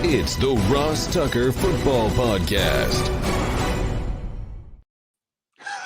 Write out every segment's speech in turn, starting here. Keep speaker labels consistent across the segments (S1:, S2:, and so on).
S1: It's the Ross Tucker Football Podcast.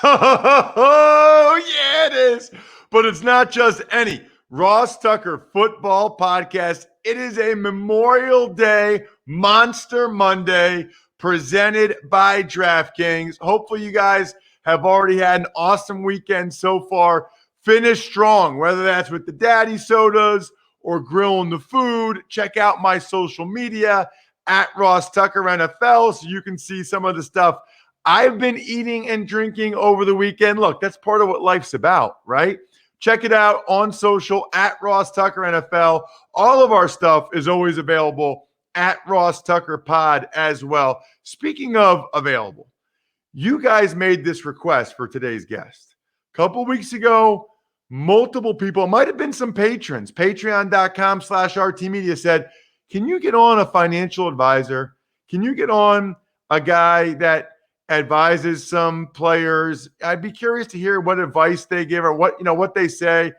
S2: Oh, yeah, it is. But it's not just any Ross Tucker Football Podcast. It is a Memorial Day Monster Monday presented by DraftKings. Hopefully you guys have already had an awesome weekend so far. Finish strong, whether that's with the daddy sodas or grilling the food. Check out my social media at Ross Tucker NFL so you can see some of the stuff I've been eating and drinking over the weekend. Look, that's part of what life's about, right? Check it out on social at Ross Tucker NFL. All of our stuff is always available at RossTuckerPod as well. Speaking of available, you guys made this request for today's guest. A couple weeks ago, multiple people, it might have been some patrons, patreon.com/RTmedia said, can you get on a financial advisor? Can you get on a guy that advises some players? I'd be curious to hear what advice they give or what they say.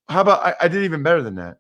S2: How about I did even better than that.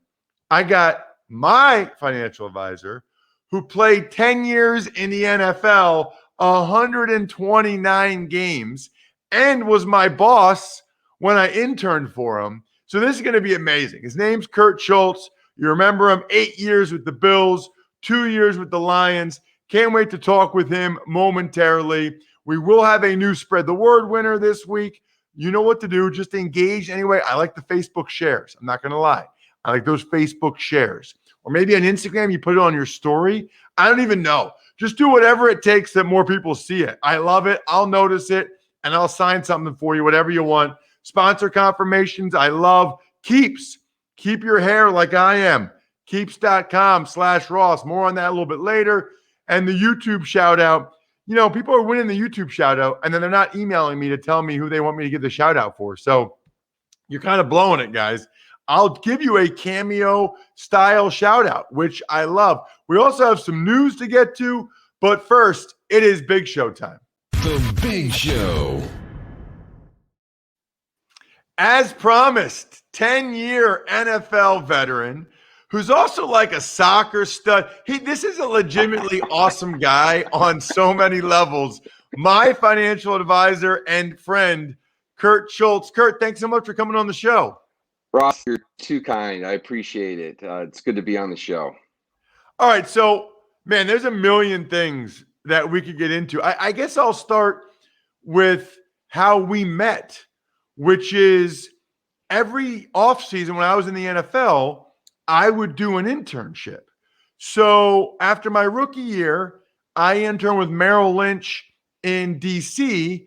S2: I got my financial advisor who played 10 years in the NFL, 129 games, and was my boss when I interned for him. So this is going to be amazing. His name's Kurt Schulz. You remember him, 8 years with the Bills, 2 years with the Lions. Can't wait to talk with him momentarily. We will have a new Spread the Word winner this week. You know what to do. Just engage anyway. I like the Facebook shares. I'm not going to lie. I like those Facebook shares. Or maybe on Instagram, you put it on your story. I don't even know. Just do whatever it takes that more people see it. I love it. I'll notice it, and I'll sign something for you, whatever you want. Sponsor confirmations, I love. Keeps. Keep your hair like I am. Keeps.com/Ross. More on that a little bit later. And the YouTube shout out. You know, people are winning the YouTube shout out, and then they're not emailing me to tell me who they want me to give the shout out for. So you're kind of blowing it, guys. I'll give you a cameo style shout out, which I love. We also have some news to get to, but first, it is Big Show time.
S1: The Big Show.
S2: As promised, 10-year NFL veteran who's also like a soccer stud. This is a legitimately awesome guy on so many levels. My financial advisor and friend, Kurt Schulz. Kurt, thanks so much for coming on the show.
S3: Ross, you're too kind. I appreciate it. It's good to be on the show.
S2: All right. So, man, there's a million things that we could get into. I guess I'll start with how we met, which is every offseason when I was in the NFL, I would do an internship. So after my rookie year, I interned with Merrill Lynch in D.C.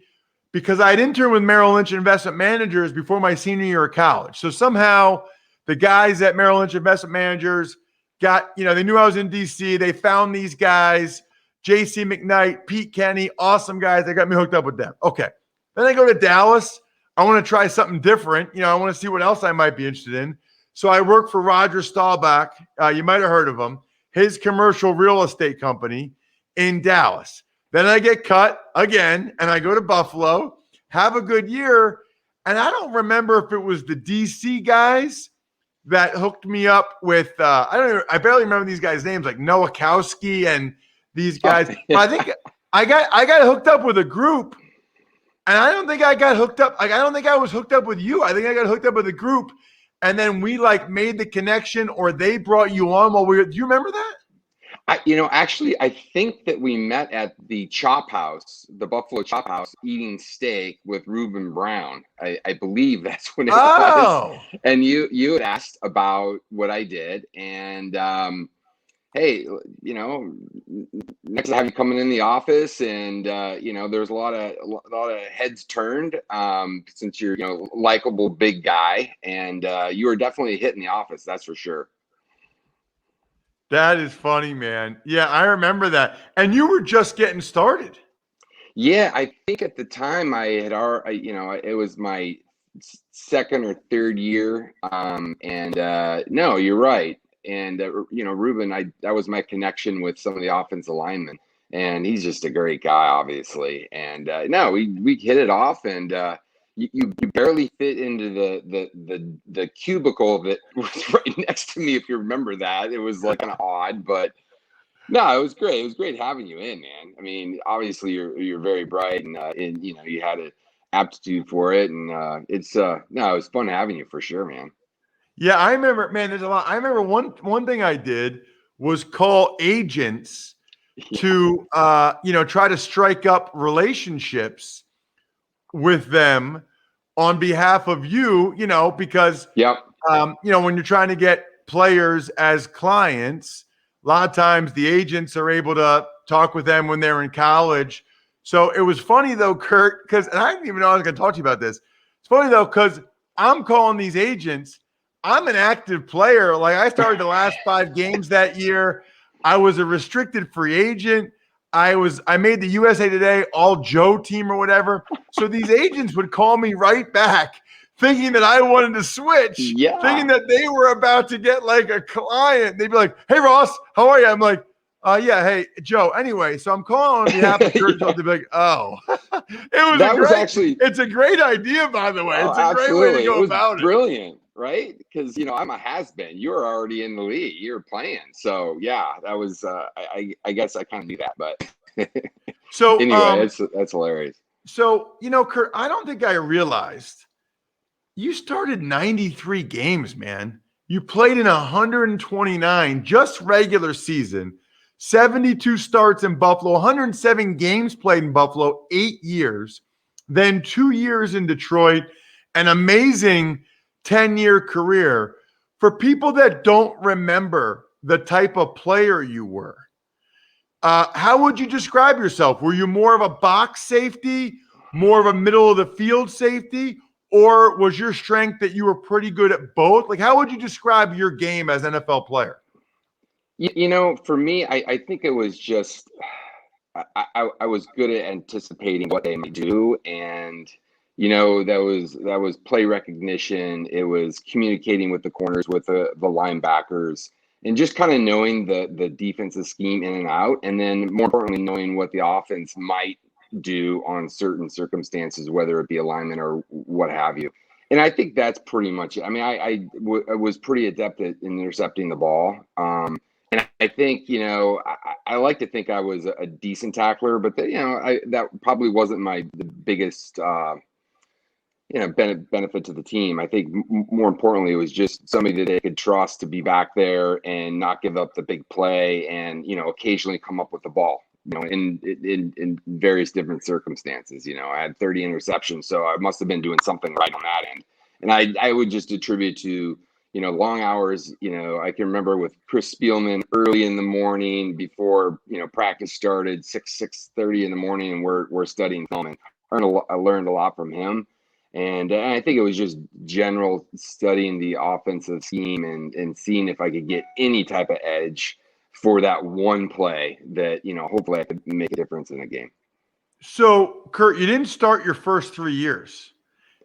S2: because I had interned with Merrill Lynch Investment Managers before my senior year of college. So somehow the guys at Merrill Lynch Investment Managers got, they knew I was in D.C. They found these guys, J.C. McKnight, Pete Kenny, awesome guys. They got me hooked up with them. Okay. Then I go to Dallas. I want to try something different. I want to see what else I might be interested in. So I work for Roger Staubach. You might have heard of him. His commercial real estate company in Dallas. Then I get cut again, and I go to Buffalo, have a good year. And I don't remember if it was the DC guys that hooked me up with, I barely remember these guys' names, like Nowakowski and these guys. I think I got hooked up with a group. And I don't think I got hooked up. I don't think I was hooked up with you. I think I got hooked up with a group. And then we made the connection, or they brought you on while do you remember that?
S3: Actually, I think that we met at the Chop House, the Buffalo Chop House, eating steak with Reuben Brown. I believe that's when it was. And you had asked about what I did. And, hey, next I have you coming in the office, and there's a lot of heads turned since you're likable big guy, and you were definitely hitting the office, that's for sure.
S2: That is funny, man. Yeah, I remember that. And you were just getting started.
S3: Yeah, I think at the time I had already, it was my second or third year, no, you're right. And, Reuben, that was my connection with some of the offensive linemen, and he's just a great guy, obviously. And no, we hit it off, and you barely fit into the cubicle that was right next to me, if you remember that. It was like kind of odd, but No, it was great. It was great having you in, man. I mean, obviously you're very bright and you know, you had an aptitude for it. And it's no, it was fun having you for sure, man.
S2: Yeah, I remember, man, there's a lot. I remember one thing I did was call agents
S3: Yeah.
S2: to try to strike up relationships with them on behalf of you, because
S3: Yep.
S2: when you're trying to get players as clients, a lot of times the agents are able to talk with them when they're in college. So it was funny though, Kurt, and I didn't even know I was going to talk to you about this. It's funny though, because I'm calling these agents. I'm an active player. Like I started the last 5 games that year. I was a restricted free agent. I made the USA Today All Joe team or whatever. So these agents would call me right back thinking that I wanted to switch,
S3: Yeah.
S2: thinking that they were about to get like a client. They'd be like, "Hey Ross, how are you?" I'm like, yeah, hey Joe. Anyway, so I'm calling on behalf of Kurt Schulz. They'd be like, "Oh." It's a great idea, by the way.
S3: Oh,
S2: It's a great way to
S3: absolutely. It
S2: go
S3: was
S2: about it.
S3: brilliant, right? Because I'm a has-been. You were already in the league. You were playing. So yeah, that was I guess I kind of knew that, but
S2: So
S3: anyway, that's hilarious.
S2: So, Kurt, I don't think I realized you started 93 games, man. You played in 129 just regular season, 72 starts in Buffalo, 107 games played in Buffalo, 8 years, then 2 years in Detroit, an amazing 10-year career. For people that don't remember the type of player you were, how would you describe yourself? Were you more of a box safety, more of a middle of the field safety, or was your strength that you were pretty good at both? Like, how would you describe your game as an NFL player?
S3: For me, I think it was just I was good at anticipating what they might do, and that was play recognition. It was communicating with the corners, with the linebackers, and just kind of knowing the defensive scheme in and out, and then more importantly, knowing what the offense might do on certain circumstances, whether it be alignment or what have you. And I think that's pretty much it. I mean, I was pretty adept at intercepting the ball. And I think, I like to think I was a decent tackler, but that probably wasn't the biggest, benefit to the team. I think more importantly, it was just somebody that they could trust to be back there and not give up the big play and, occasionally come up with the ball, in various different circumstances. I had 30 interceptions, so I must have been doing something right on that end. And I would just attribute to, long hours. I can remember with Chris Spielman early in the morning before, practice started, 6:30 in the morning, and we're studying film, and I learned a lot from him. And I think it was just general studying the offensive scheme and seeing if I could get any type of edge for that one play that, hopefully I could make a difference in a game.
S2: So, Kurt, you didn't start your first 3 years.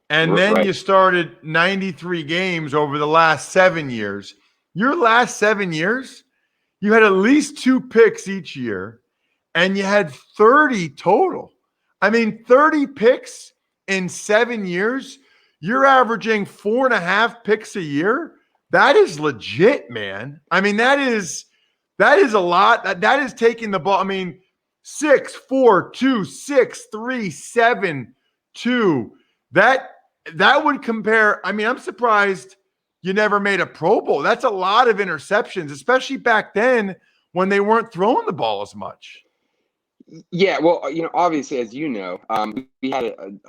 S2: And then
S3: Right.
S2: you started 93 games over the last 7 years. Your last 7 years, you had at least 2 picks each year, and you had 30 total. I mean, 30 picks in 7 years. You're averaging 4.5 picks a year. That is legit, man. I mean, that is a lot. That is taking the ball. I mean, 6, 4, 2, 6, 3, 7, 2. That would compare. I mean, I'm surprised you never made a Pro Bowl. That's a lot of interceptions, especially back then when they weren't throwing the ball as much.
S3: Yeah, well, obviously, as you know, we had an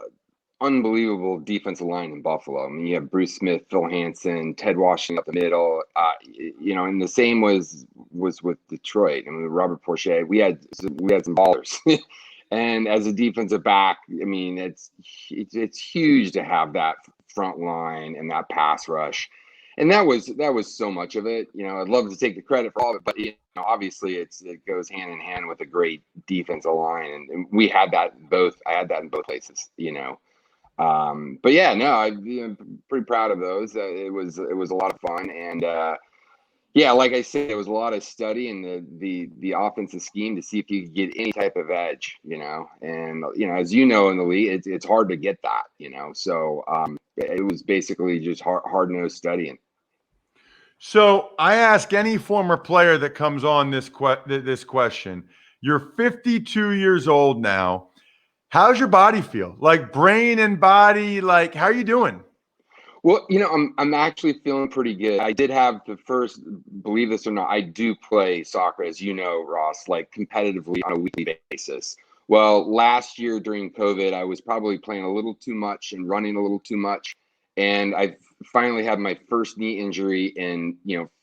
S3: unbelievable defensive line in Buffalo. I mean, you have Bruce Smith, Phil Hansen, Ted Washington up the middle. And the same was with Detroit. I mean, Robert Porcher. We had some ballers. And as a defensive back, I mean, it's huge to have that front line and that pass rush. And that was so much of it. I'd love to take the credit for all of it, but obviously it goes hand in hand with a great defensive line, and we had that both. I had that in both places. But yeah, no, I'm pretty proud of those. It was a lot of fun, and yeah, like I said, it was a lot of study in the offensive scheme to see if you could get any type of edge, and as you know, in the league, it's hard to get that, so it was basically just hard-nosed studying.
S2: So I ask any former player that comes on this question. You're 52 years old now. How's your body feel? Like brain and body, like how are you doing?
S3: Well, I'm actually feeling pretty good. I did have the first, believe this or not, I do play soccer, as you know, Ross, like competitively on a weekly basis. Well, last year during COVID, I was probably playing a little too much and running a little too much. And I finally had my first knee injury in,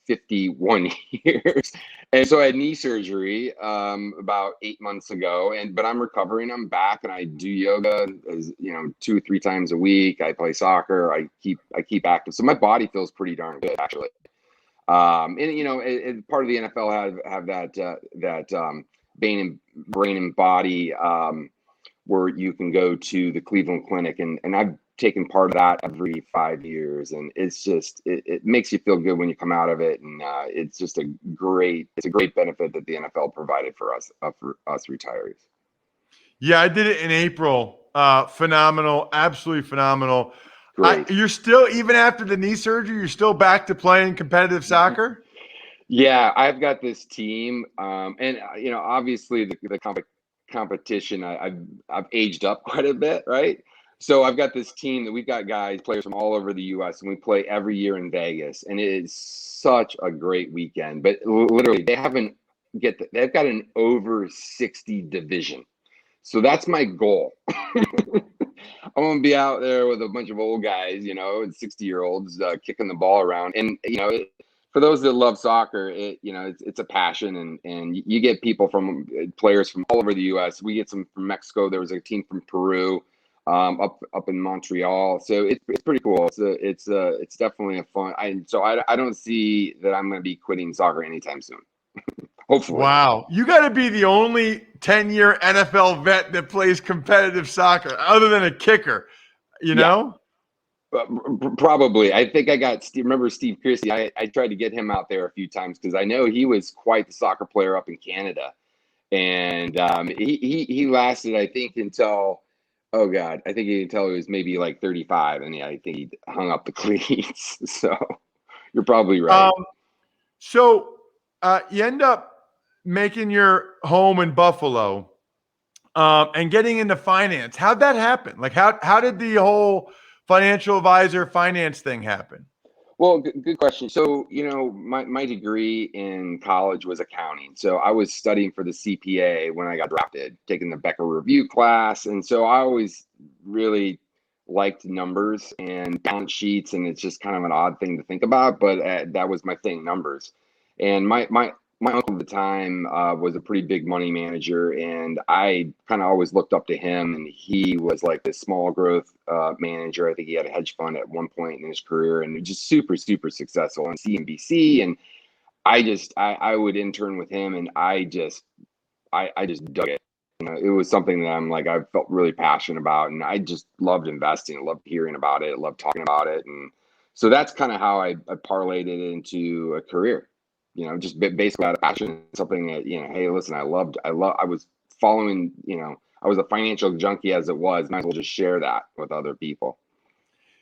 S3: 51 years. And so I had knee surgery about 8 months ago, but I'm recovering. I'm back, and I do yoga, as 2 or 3 times a week. I play soccer. I keep active, so my body feels pretty darn good, actually. Part of the NFL have that brain and body where you can go to the Cleveland Clinic, and I've taken part of that every 5 years, and it's just it makes you feel good when you come out of it, and it's just a great benefit that the NFL provided for us retirees.
S2: Yeah, I did it in April. Phenomenal, absolutely phenomenal.
S3: Great.
S2: You're still, even after the knee surgery, you're still back to playing competitive soccer?
S3: Yeah, I've got this team, and obviously the competition. I've aged up quite a bit, right? So I've got this team that we've got players from all over the U.S., and we play every year in Vegas, and it is such a great weekend. But literally, they've got an over 60 division, so that's my goal. I'm gonna be out there with a bunch of old guys, and 60-year-olds kicking the ball around, and for those that love soccer, it's a passion, and you get people players from all over the U.S. We get some from Mexico. There was a team from Peru, up in Montreal. So it's pretty cool. It's definitely a fun. I don't see that I'm going to be quitting soccer anytime soon. Hopefully.
S2: Wow, you got to be the only 10-year NFL vet that plays competitive soccer, other than a kicker. Know?
S3: Probably. I think I got remember Steve Christie. I tried to get him out there a few times because I know he was quite the soccer player up in Canada, and he lasted, I think, until I think until he was maybe like 35, and I think he hung up the cleats. So you're probably right.
S2: So you end up making your home in Buffalo, and getting into finance. How'd that happen? Like how did the whole financial advisor finance thing happen?
S3: Well, good question. So, my degree in college was accounting. So I was studying for the CPA when I got drafted, taking the Becker review class. And so I always really liked numbers and balance sheets. And it's just kind of an odd thing to think about, but that was my thing, numbers. And my uncle at the time was a pretty big money manager, and I kind of always looked up to him. And he was like this small growth manager. I think he had a hedge fund at one point in his career, and just super, super successful on CNBC. And I would intern with him, and I just dug it. It was something that I felt really passionate about, and I just loved investing. I loved hearing about it. I loved talking about it, and so that's kind of how I parlayed it into a career. Just basically out of passion, something that, hey, listen, I was following, I was a financial junkie as it was. Might as well just share that with other people.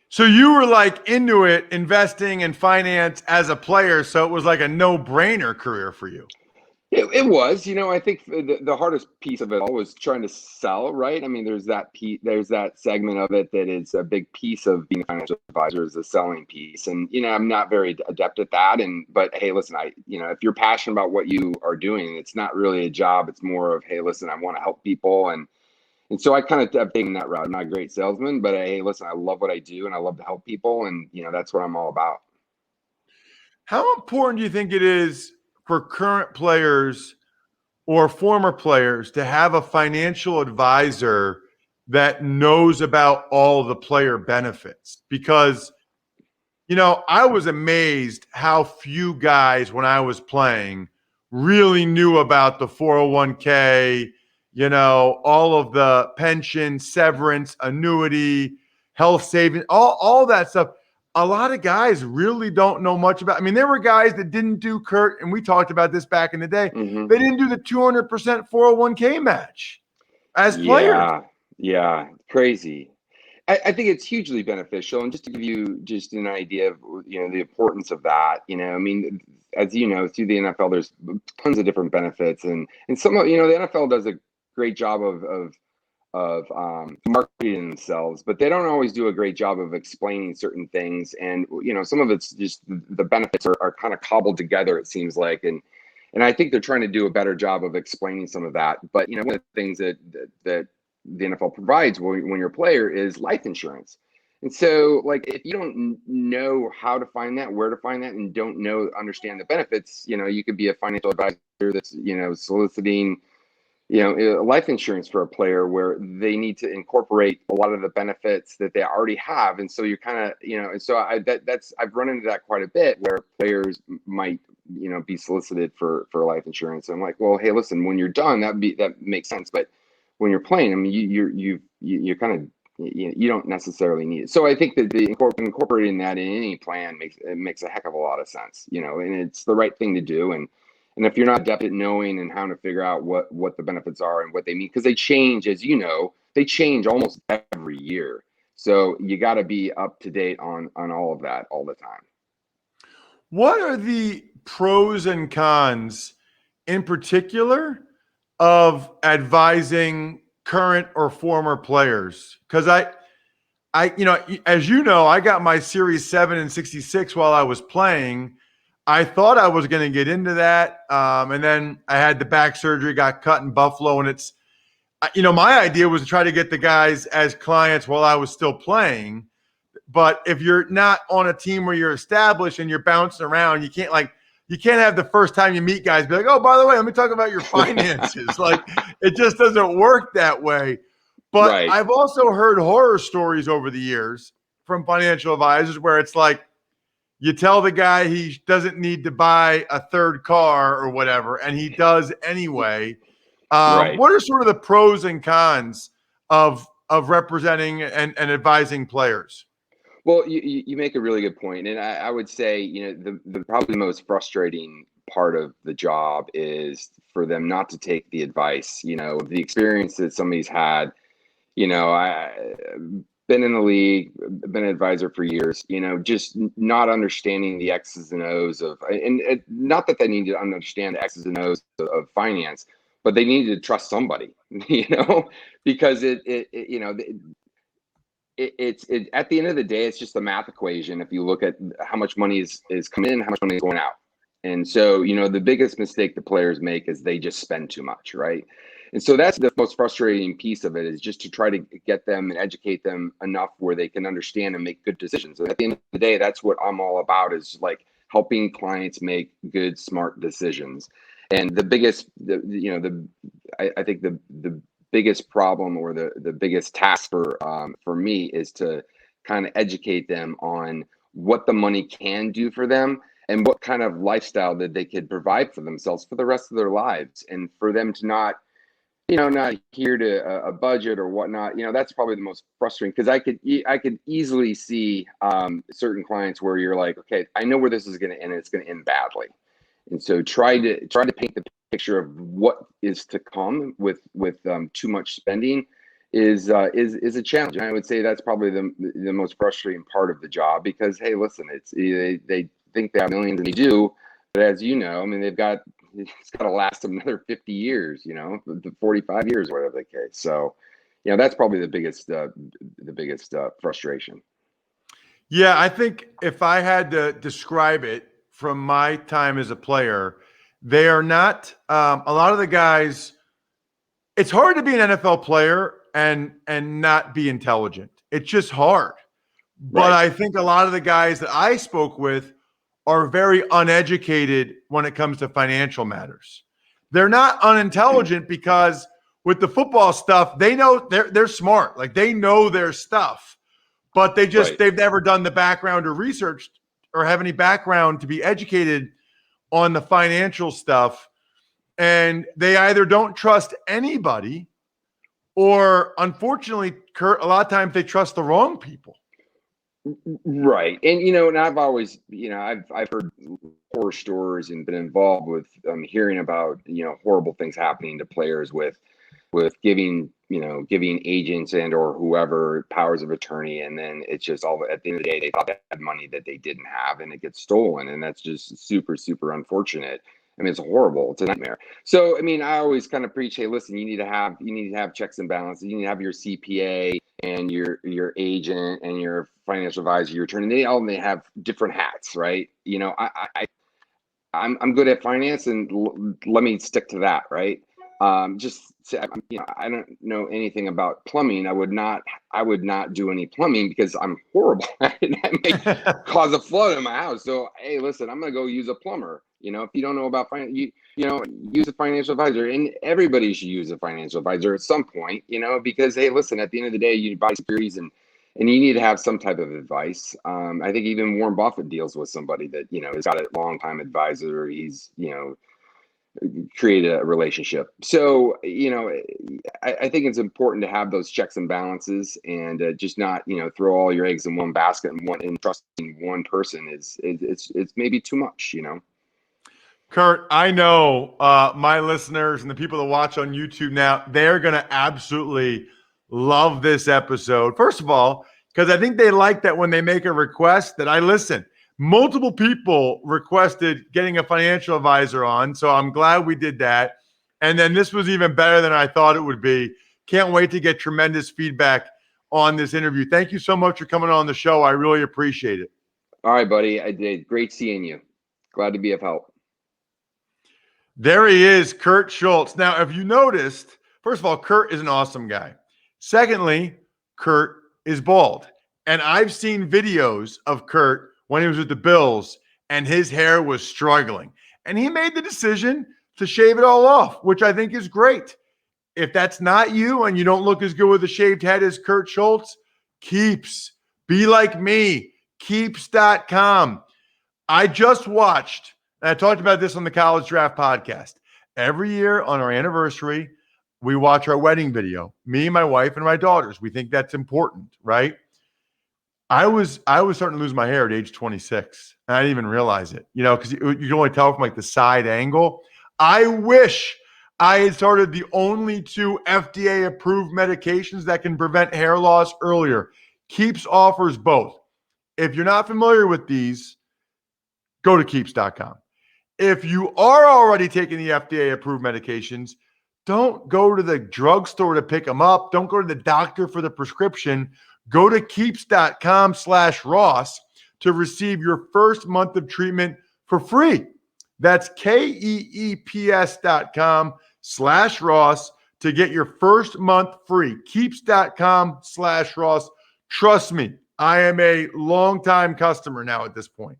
S2: So you were like into it, investing in finance as a player. So it was like a no-brainer career for you.
S3: It was, I think the hardest piece of it all was trying to sell, right? I mean, there's that segment of it that is a big piece of being a financial advisor, is the selling piece. And, I'm not very adept at that. But hey, listen, if you're passionate about what you are doing, it's not really a job. It's more of, hey, listen, I want to help people. And so I kind of have taken that route. I'm not a great salesman, but hey, listen, I love what I do, and I love to help people. And, that's what I'm all about.
S2: How important do you think it is for current players or former players to have a financial advisor that knows about all the player benefits? Because, I was amazed how few guys when I was playing really knew about the 401k, all of the pension, severance, annuity, health savings, all that stuff. A lot of guys really don't know much about. I mean, there were guys that didn't do, Kurt, and we talked about this back in the day.
S3: Mm-hmm.
S2: They didn't do the 200% 401k match as players.
S3: Yeah, crazy. I think it's hugely beneficial. And just to give you just an idea of, the importance of that, I mean, as you know, through the NFL, there's tons of different benefits, and some of, the NFL does a great job of marketing themselves, but they don't always do a great job of explaining certain things. And, some of it's just the benefits are kind of cobbled together, it seems like. And I think they're trying to do a better job of explaining some of that. But, one of the things that the NFL provides when you're a player is life insurance. And so, like, if you don't know how to find that, where to find that, and don't understand the benefits, you could be a financial advisor that's, soliciting, life insurance for a player where they need to incorporate a lot of the benefits that they already have. And so you're kind of, and so I've run into that quite a bit, where players might, be solicited for life insurance. And I'm like, well, hey, listen, when you're done, that makes sense. But when you're playing, I mean, you're kind of, you don't necessarily need it. So I think that incorporating that in any plan makes a heck of a lot of sense, and it's the right thing to do. And if you're not adept at knowing and how to figure out what the benefits are and what they mean, because they change, as you know, they change almost every year. So you got to be up to date on all of that all the time.
S2: What are the pros and cons in particular of advising current or former players? Because I, as you know, I got my Series 7 and 66 while I was playing. I thought I was going to get into that. And then I had the back surgery, got cut in Buffalo. And it's, my idea was to try to get the guys as clients while I was still playing. But if you're not on a team where you're established and you're bouncing around, you can't have the first time you meet guys be like, oh, by the way, let me talk about your finances. Like, it just doesn't work that way. But
S3: Right.
S2: I've also heard horror stories over the years from financial advisors where it's like, you tell the guy he doesn't need to buy a third car or whatever, and he does anyway.
S3: Right.
S2: What are sort of the pros and cons of representing and advising players?
S3: Well, you make a really good point. And I would say, the probably the most frustrating part of the job is for them not to take the advice, the experience that somebody's had. I been in the league, been an advisor for years, just not understanding the X's and O's of, and not that they need to understand the X's and O's of finance, but they need to trust somebody, because it's at the end of the day, it's just a math equation. If you look at how much money is coming in, how much money is going out. And so, the biggest mistake the players make is they just spend too much, right? And so that's the most frustrating piece of it, is just to try to get them and educate them enough where they can understand and make good decisions. And at the end of the day, that's what I'm all about, is like helping clients make good, smart decisions. And the biggest, I think the biggest problem, or the biggest task for me, is to kind of educate them on what the money can do for them and what kind of lifestyle that they could provide for themselves for the rest of their lives, and for them to not adhere to a budget or whatnot. That's probably the most frustrating, because I could easily see certain clients where you're like, okay, I know where this is going to end. It's going to end badly. And so try to paint the picture of what is to come with too much spending is a challenge. And I would say that's probably the most frustrating part of the job, because, hey, listen, they think they have millions, and they do, but as you know, I mean, it's got to last them another 50 years, 45 years, whatever the case. So, that's probably the biggest frustration.
S2: Yeah, I think if I had to describe it from my time as a player, they are not a lot of the guys. It's hard to be an NFL player and not be intelligent. It's just hard. But
S3: Right.
S2: I think a lot of the guys that I spoke with are very uneducated when it comes to financial matters. They're not unintelligent, because with the football stuff, they know they're smart. Like, they know their stuff, but they've never done the background or research or have any background to be educated on the financial stuff. And they either don't trust anybody, or, unfortunately, Kurt, a lot of times they trust the wrong people.
S3: Right. And, and I've always, I've heard horror stories and been involved with hearing about, horrible things happening to players with giving giving agents and or whoever powers of attorney, and then it's just all at the end of the day they thought they had money that they didn't have, and it gets stolen, and that's just super, super unfortunate. I mean, it's horrible. It's a nightmare. So, I mean, I always kind of preach, hey, listen, you need to have checks and balances. You need to have your CPA and your agent and your financial advisor, your attorney. They all may have different hats, right? I'm good at finance, and let me stick to that, right? I don't know anything about plumbing. I would not do any plumbing because I'm horrible at it. That may cause a flood in my house. So, hey, listen, I'm going to go use a plumber. If you don't know about finance, use a financial advisor, and everybody should use a financial advisor at some point, because, hey, listen, at the end of the day, you buy securities and you need to have some type of advice. I think even Warren Buffett deals with somebody that, has got a long time advisor. He's, create a relationship. So, I think it's important to have those checks and balances, and just not, throw all your eggs in one basket and trusting one person it's maybe too much,
S2: Kurt, I know my listeners and the people that watch on YouTube now, they're going to absolutely love this episode. First of all, because I think they like that when they make a request that I listen. Multiple people requested getting a financial advisor on, so I'm glad we did that. And then this was even better than I thought it would be. Can't wait to get tremendous feedback on this interview. Thank you so much for coming on the show. I really appreciate it.
S3: All right, buddy. I did. Great seeing you. Glad to be of help.
S2: There he is, Kurt Schulz. Now, if you noticed, first of all, Kurt is an awesome guy. Secondly, Kurt is bald. And I've seen videos of Kurt when he was with the Bills, and his hair was struggling. And he made the decision to shave it all off, which I think is great. If that's not you and you don't look as good with a shaved head as Kurt Schulz, Keeps. Be like me. Keeps.com. I just watched, and I talked about this on the College Draft podcast. Every year on our anniversary, we watch our wedding video. Me, my wife, and my daughters. We think that's important, right? I was starting to lose my hair at age 26, and I didn't even realize it, because you can only tell from like the side angle. I wish I had started the only 2 FDA-approved medications that can prevent hair loss earlier. Keeps offers both. If you're not familiar with these, go to Keeps.com. If you are already taking the FDA-approved medications, don't go to the drugstore to pick them up. Don't go to the doctor for the prescription. Go to Keeps.com/Ross to receive your first month of treatment for free. That's KEEPS.com/Ross to get your first month free. Keeps.com/Ross. Trust me, I am a longtime customer now at this point.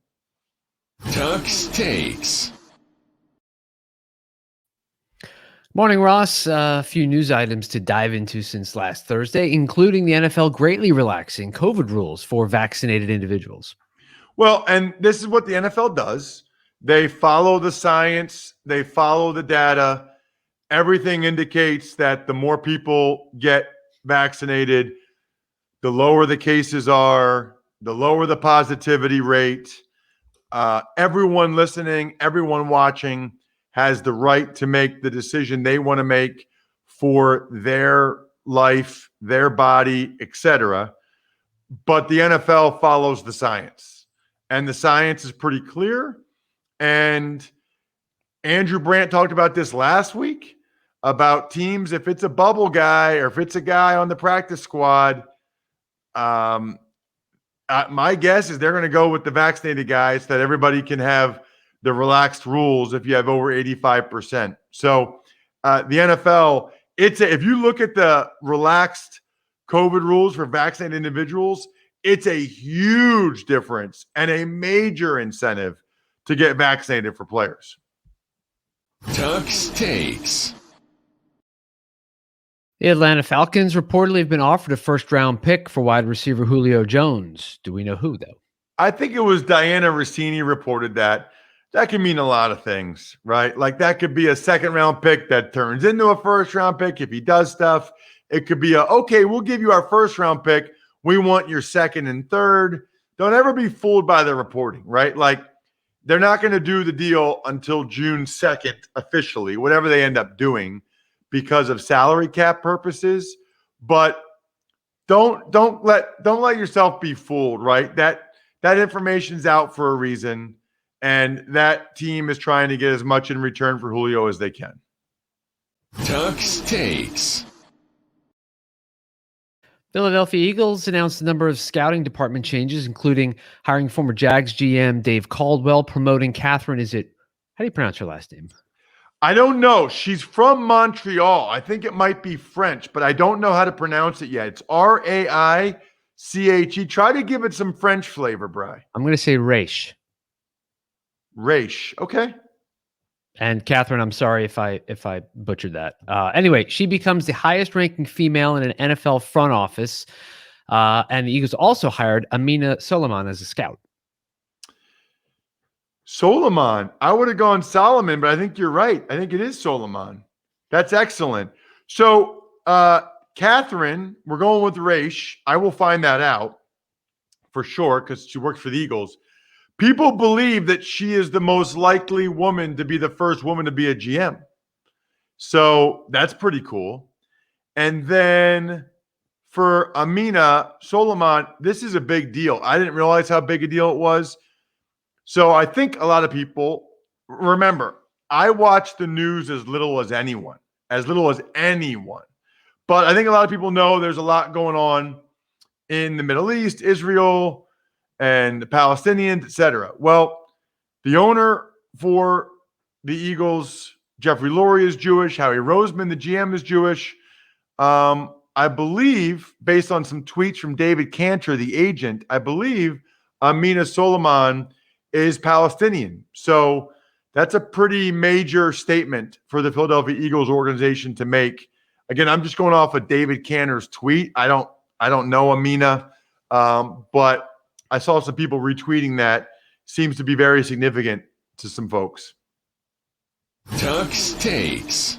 S1: Tux Takes.
S4: Morning, Ross. A few news items to dive into since last Thursday, including the NFL greatly relaxing COVID rules for vaccinated individuals.
S2: Well, and this is what the NFL does. They follow the science. They follow the data. Everything indicates that the more people get vaccinated, the lower the cases are, the lower the positivity rate. Everyone listening, everyone watching has the right to make the decision they want to make for their life, their body, etc. But the NFL follows the science, and the science is pretty clear. And Andrew Brandt talked about this last week about teams. If it's a bubble guy or if it's a guy on the practice squad, my guess is they're going to go with the vaccinated guys so that everybody can have the relaxed rules if you have over 85%. So the NFL, if you look at the relaxed COVID rules for vaccinated individuals, it's a huge difference and a major incentive to get vaccinated for players.
S1: Tux Takes.
S4: The Atlanta Falcons reportedly have been offered a first-round pick for wide receiver Julio Jones. Do we know who, though?
S2: I think it was Diana Rossini reported that. That can mean a lot of things, right? Like that could be a second-round pick that turns into a first-round pick if he does stuff. It could be okay, we'll give you our first-round pick. We want your second and third. Don't ever be fooled by the reporting, right? Like they're not going to do the deal until June 2nd officially, whatever they end up doing. because of salary cap purposes, but don't let yourself be fooled, right? That information's out for a reason, and that team is trying to get as much in return for Julio as they can.
S1: Tuck's Takes.
S4: Philadelphia Eagles announced a number of scouting department changes, including hiring former Jags GM Dave Caldwell, promoting Catherine. How do you pronounce her last name?
S2: I don't know. She's from Montreal. I think it might be French, but I don't know how to pronounce it yet. It's Raiche. Try to give it some French flavor, Bri.
S4: I'm going to say Raiche.
S2: Raiche. Okay.
S4: And Catherine, I'm sorry if I butchered that. Anyway, she becomes the highest-ranking female in an NFL front office, and the Eagles also hired Amina Solomon as a scout.
S2: Solomon. I would have gone Solomon, but I think you're right. I think it is Solomon. That's excellent. So, Catherine, we're going with Raiche. I will find that out for sure because she works for the Eagles. People believe that she is the most likely woman to be the first woman to be a GM. So that's pretty cool. And then for Amina Solomon, this is a big deal. I didn't realize how big a deal it was. So I think a lot of people remember, I watch the news as little as anyone. But I think a lot of people know there's a lot going on in the Middle East, Israel, and the Palestinians, etc. Well, the owner for the Eagles, Jeffrey Lurie, is Jewish. Howie Roseman, the GM, is Jewish. I believe, based on some tweets from David Cantor, the agent, I believe Amina Solomon is Palestinian. So that's a pretty major statement for the Philadelphia Eagles organization to make. Again, I'm just going off of David Cantor's tweet. I don't know Amina, but I saw some people retweeting that. Seems to be very significant to some folks.
S1: Tuck's Takes.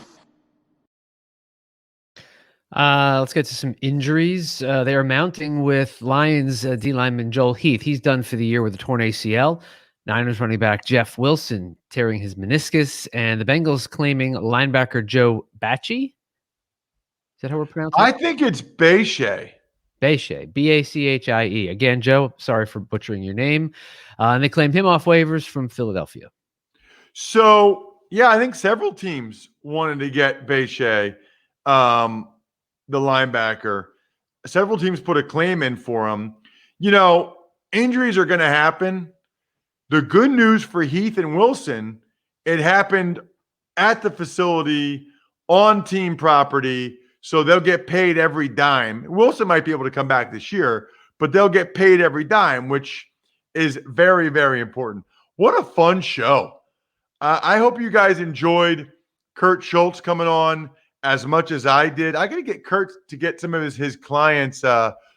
S4: Let's get to some injuries. They are mounting with Lions D lineman Joel Heath. He's done for the year with a torn ACL. Niners running back Jeff Wilson tearing his meniscus, and the Bengals claiming linebacker Joe Bachie. Is that how we're pronouncing it?
S2: I think it's Bachie.
S4: Bachie, Bachie. Again, Joe, sorry for butchering your name. And they claimed him off waivers from Philadelphia.
S2: So, yeah, I think several teams wanted to get Bachie, the linebacker. Several teams put a claim in for him. You know, injuries are going to happen. The good news for Heath and Wilson, it happened at the facility on team property. So they'll get paid every dime. Wilson might be able to come back this year, but they'll get paid every dime, which is very, very important. What a fun show. I hope you guys enjoyed Kurt Schulz coming on as much as I did. I got to get Kurt to get some of his clients'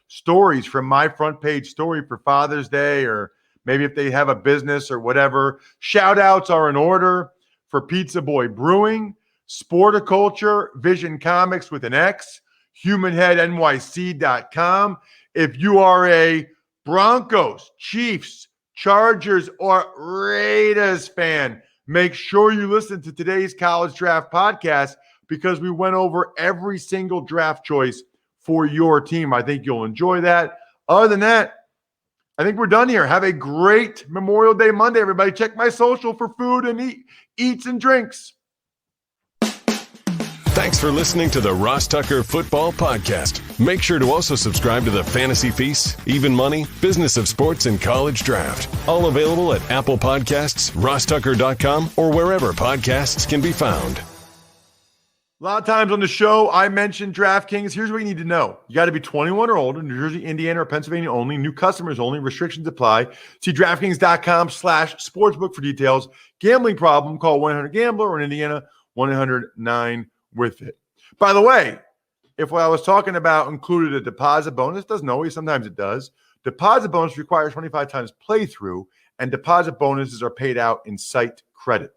S2: stories from my front page story for Father's Day, or maybe if they have a business or whatever. Shout outs are in order for Pizza Boy Brewing, Sporticulture, Vision Comics with an X, HumanHeadNYC.com. If you are a Broncos, Chiefs, Chargers, or Raiders fan, make sure you listen to today's College Draft podcast because we went over every single draft choice for your team. I think you'll enjoy that. Other than that, I think we're done here. Have a great Memorial Day Monday, everybody. Check my social for food and eats and drinks.
S1: Thanks for listening to the Ross Tucker Football Podcast. Make sure to also subscribe to the Fantasy Feast, Even Money, Business of Sports, and College Draft. All available at Apple Podcasts, RossTucker.com, or wherever podcasts can be found.
S2: A lot of times on the show, I mentioned DraftKings. Here's what you need to know. You got to be 21 or older, New Jersey, Indiana, or Pennsylvania only. New customers only. Restrictions apply. See DraftKings.com/sportsbook for details. Gambling problem, call 1-800-GAMBLER, or in Indiana, 1-800-9-WITH-IT. By the way, if what I was talking about included a deposit bonus, doesn't always, sometimes it does. Deposit bonus requires 25 times playthrough, and deposit bonuses are paid out in site credit.